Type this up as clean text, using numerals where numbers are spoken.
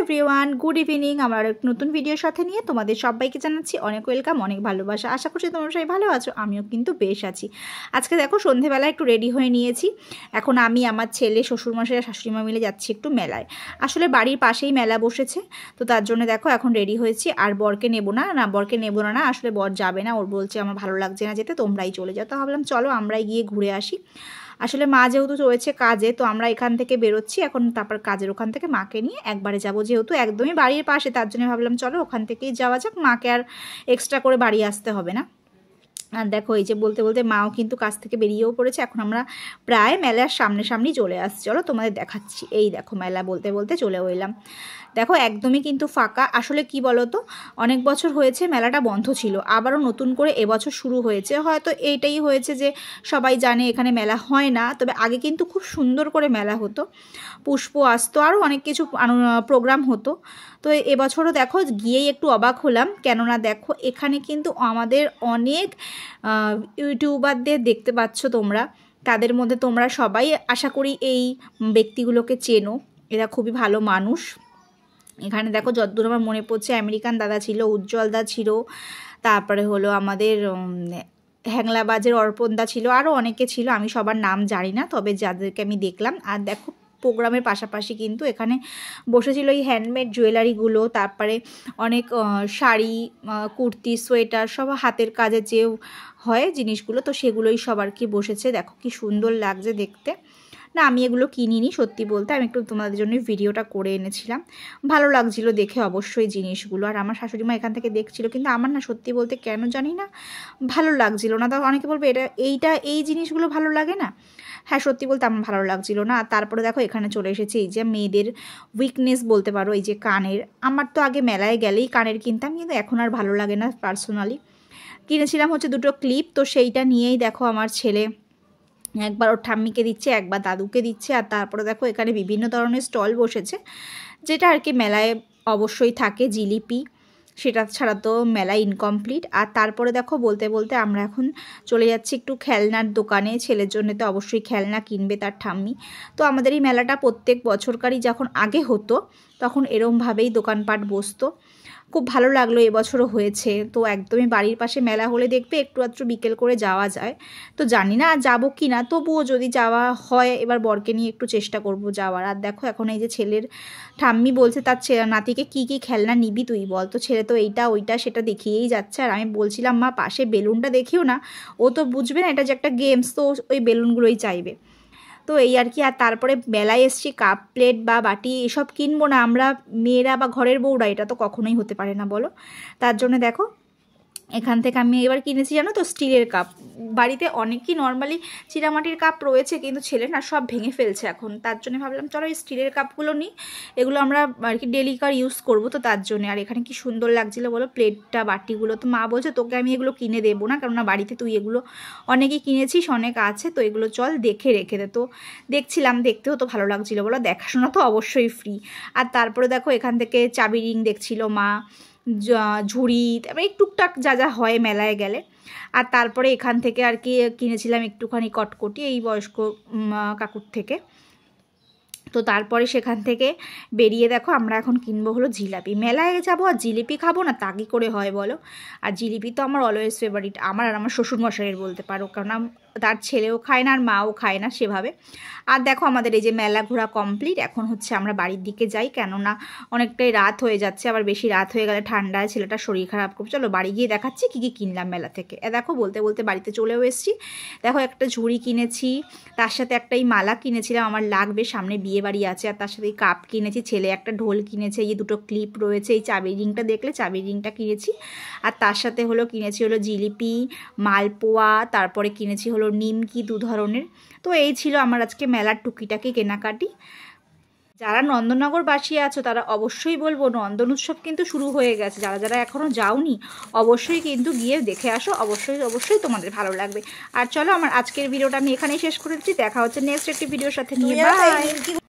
Everyone, good evening. আমার এক নতুন ভিডিওর সাথে নিয়ে তোমাদের সবাইকে জানাচ্ছি অনেক ওয়েলকাম, অনেক ভালোবাসা। আশা করছি তোমরা সবাই ভালো আছো, আমিও কিন্তু বেশ আছি। আজকে দেখো সন্ধেবেলা একটু রেডি হয়ে নিয়েছি। এখন আমি, আমার ছেলে, শ্বশুরমশাই আর শাশুড়িমা মিলে যাচ্ছি একটু মেলায়। আসলে বাড়ির পাশেই মেলা বসেছে, তো তার জন্য দেখো এখন রেডি হয়েছি। আর বরকে নেবো না, বরকে নেবো না, আসলে বর যাবে না, ওর বলছে আমার ভালো লাগছে না যেতে, তোমরাই চলে যাও। তো ভাবলাম চলো আমরাই গিয়ে ঘুরে আসি। আসলে মা যেহেতু রয়েছে কাজে, তো আমরা এখান থেকে বেরোচ্ছি এখন, তারপর কাজের ওখান থেকে মাকে নিয়ে একবারে যাব, যেহেতু একদমই বাড়ির পাশে, তার জন্য ভাবলাম চলো ওখান থেকেই যাওয়া যাক, মাকে আর এক্সট্রা করে বাড়ি আসতে হবে না। আর দেখো এই যে বলতে বলতে মাও কিন্তু কাজ থেকে বেরিয়েও পড়েছে। এখন আমরা প্রায় মেলার সামনেই চলে আসছি, চলো তোমাদের দেখাচ্ছি। এই দেখো মেলা বলতে বলতে চলেও এলাম। দেখো একদমই কিন্তু ফাঁকা। আসলে কি বলো তো, অনেক বছর হয়েছে মেলাটা বন্ধ ছিল, আবারও নতুন করে এবছর শুরু হয়েছে। হয়তো এইটাই হয়েছে যে সবাই জানে এখানে মেলা হয় না, তবে আগে কিন্তু খুব সুন্দর করে মেলা হতো, পুষ্প আসতো, আরও অনেক কিছু প্রোগ্রাম হতো। তো এবছরও দেখো গিয়েই একটু অবাক হলাম, কেননা দেখো এখানে কিন্তু আমাদের অনেক ইউটিউবারদের দেখতে পাচ্ছ তোমরা। তাদের মধ্যে তোমরা সবাই আশা করি এই ব্যক্তিগুলোকে চেনো, এরা খুবই ভালো মানুষ। এখানে দেখো যতদূর আমার মনে পড়ছে আমেরিকান দাদা ছিল, উজ্জ্বল দা ছিল, তারপরে হলো আমাদের হ্যাংলাবাজের অর্পণদা ছিল, আরও অনেকে ছিল, আমি সবার নাম জানি না, তবে যাদেরকে আমি দেখলাম। আর দেখো প্রোগ্রামের পাশাপাশি কিন্তু এখানে বসেছিল এই হ্যান্ডমেড জুয়েলারিগুলো, তারপরে অনেক শাড়ি, কুর্তি, সোয়েটার, সব হাতের কাজের যে হয় জিনিসগুলো, তো সেগুলোই সবার কি বসেছে। দেখো কি সুন্দর লাগছে দেখতে। না আমি এগুলো কিনিনি, সত্যি বলতে আমি একটু তোমাদের জন্য ভিডিওটা করে এনেছিলাম, ভালো লাগছিল দেখে অবশ্যই জিনিসগুলো। আর আমার শাশুড়িমা এখান থেকে দেখছিল, কিন্তু আমার না সত্যি বলতে কেন জানি না ভালো লাগছিল না। তাও অনেকে বলবে এই জিনিসগুলো ভালো লাগে না, হ্যাঁ সত্যি বলতে আমার ভালো লাগছিল না। আর তারপরে দেখো এখানে চলে এসেছে এই যে মেয়েদের উইকনেস বলতে পারো, এই যে কানের। আমার তো আগে মেলায় গেলেই কানের কিনতাম, কিন্তু এখন আর ভালো লাগে না পার্সোনালি। কিনেছিলাম হচ্ছে দুটো ক্লিপ, তো সেইটা নিয়েই দেখো আমার ছেলে একবার ওর ঠাম্মিকে দিচ্ছে, একবার দাদুকে দিচ্ছে। আর তারপরে দেখো এখানে বিভিন্ন ধরনের স্টল বসেছে, যেটা আর কি মেলায় অবশ্যই থাকে। জিলিপি, সেটা ছাড়া তো মেলা ইনকমপ্লিট। আর তারপরে দেখো বলতে বলতে আমরা এখন চলে যাচ্ছি একটু খেলনার দোকানে, ছেলের জন্য তো অবশ্যই খেলনা কিনবে তার ঠাম্মি। তো আমাদের এই মেলাটা প্রত্যেক বছরকারই যখন আগে হতো, তখন এরমভাবেই দোকানপাট বসতো, খুব ভালো লাগলো। এবছরও হয়েছে, তো একদমই বাড়ির পাশে মেলা হলে দেখবে একটু আধটু বিকেল করে যাওয়া যায়। তো জানি না যাবো কি না, তবুও যদি যাওয়া হয় এবার বরকে নিয়ে একটু চেষ্টা করব যাওয়ার। আর দেখো এখন এই যে ছেলের ঠাম্মি বলছে তার নাতিকে কি কি খেলনা নিবি তুই বল, তো ছেলে তো এইটা ওইটা সেটা দেখিয়েই যাচ্ছে। আর আমি বলছিলাম মা পাশে বেলুনটা দেখিও না, ও তো বুঝবে না এটা যে একটা গেমস, তো ওই বেলুনগুলোই চাইবে। তো এই আর কি। আর তারপরে মেলায় এসছি, কাপ প্লেট বা বাটি এসব কিনবো না আমরা মেয়েরা বা ঘরের বউরা, এটা তো কখনোই হতে পারে না বলো। তার জন্য দেখো এখান থেকে আমি এবার কিনেছি জানো তো স্টিলের কাপ। বাড়িতে অনেকই নর্মালি চিরামাটির কাপ রয়েছে, কিন্তু ছেলে না সব ভেঙে ফেলছে এখন, তার জন্য ভাবলাম চলো এই স্টিলের কাপগুলো নিই, এগুলো আমরা আর কি ডেলিকার ইউজ করবো, তো তার জন্য। আর এখানে কি সুন্দর লাগছিলো বলো প্লেটটা, বাটিগুলো। তো মা বলছে তোকে আমি এগুলো কিনে দেবো না, কেননা বাড়িতে তুই এগুলো অনেকেই কিনেছিস, অনেক আছে, তো এগুলো চল দেখে রেখে দে। তো দেখছিলাম, দেখতেও তো ভালো লাগছিলো বলো, দেখাশোনা তো অবশ্যই ফ্রি। আর তারপরে দেখো এখান থেকে চাবি রিং দেখছিল মা, ঝুড়ি, তারপরে টুকটাক যা যা হয় মেলায় গেলে। আর তারপরে এখান থেকে আর কি কিনেছিলাম একটুখানি কটকটি এই বয়স্ক কাকুর থেকে। তো তারপরে সেখান থেকে বেরিয়ে দেখো আমরা এখন কিনবো হলো জিলাপি। মেলায় যাবো আর জিলিপি খাবো না, তা কী করে হয় বলো। আর জিলিপি তো আমার অলওয়েজ ফেভারিট, আমার আর আমার শ্বশুরমশাইয়ের বলতে পারো, কারণ তার ছেলেও খায় না আর মাও খায় না সেভাবে। আর দেখো আমাদের এই যে মেলা ঘোরা কমপ্লিট, এখন হচ্ছে আমরা বাড়ির দিকে যাই, কেননা অনেকটাই রাত হয়ে যাচ্ছে, আবার বেশি রাত হয়ে গেলে ঠান্ডায় ছেলেটা শরীর খারাপ করবে। চলো বাড়ি গিয়ে দেখাচ্ছি কী কী কিনলাম মেলা থেকে। দেখো বলতে বলতে বাড়িতে চলেও এসেছি। দেখো একটা ঝুড়ি কিনেছি, তার সাথে একটা এই মালা কিনেছিলাম, আমার লাগবে, সামনে বিয়ে বাড়ি আছে। আর তার সাথে এই কাপ কিনেছি, ছেলে একটা ঢোল কিনেছে, এই দুটো ক্লিপ রয়েছে, এই চাবি রিংটা দেখলে চাবি রিংটা কিনেছি। আর তার সাথে হলো কিনেছি হলো জিলিপি, মালপোয়া, তারপরে কিনেছি হলো নিমকি 2 ধরনের। তো এই ছিল আমার আজকে মেলার টুকিটাকি কেনাকাটি। যারা নন্দননগরবাসী আছো তারা অবশ্যই বলবো নন্দন উৎসব কিন্তু শুরু হয়ে গেছে, যারা যারা এখনও যাওনি অবশ্যই কিন্তু গিয়ে দেখে আসো, অবশ্যই অবশ্যই তোমাদের ভালো লাগবে। আর চলো আমার আজকের ভিডিওটা আমি এখানেই শেষ করেছি, দেখা হচ্ছে নেক্সট একটি ভিডিওর সাথে নিয়ে, বাই।